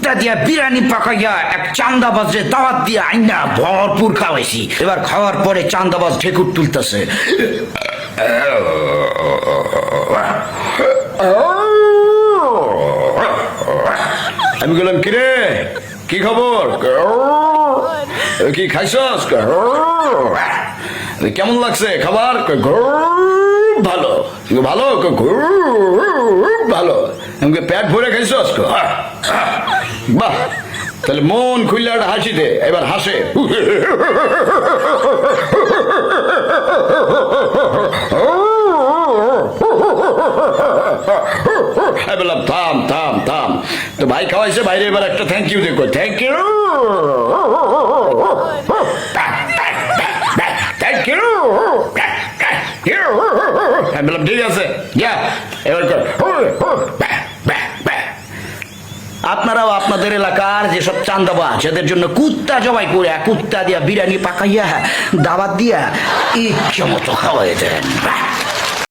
কুত্তা দিয়া বিরিয়ানি পাকাইয়া এক চান্দাবাজে দাওয়াত দিয়া আইনা ভরপুর খাওয়াইছি। এবার খাওয়ার পরে চান্দাবাজ ঢেকুর তুলতেছে। আমি বললাম কিরে কি খবর, কি খাইছস, কেমন লাগছে খাবার, ভালো ভালো ভালো, পেট ভরে খাইছস, বাহ তাহলে মন খুললে একটা হাসি দে, এবার হাসে। বললাম থাম থাম থাম, তো ভাই খাওয়াইছে বাইরে, এবার একটা থ্যাংক ইউ দেখো, থ্যাংক ইউ থ্যাংক ইউ। আমি বললাম ঠিক আছে যা এবার কর। আপনারাও আপনাদের এলাকার যেসব চান্দাবাজ এদের জন্য কুত্তা জবাই করে কুত্তা দিয়া বিরিয়ানি পাকাইয়া দাওয়াত দিয়া ইচ্ছা মতো খাওয়াই দেন।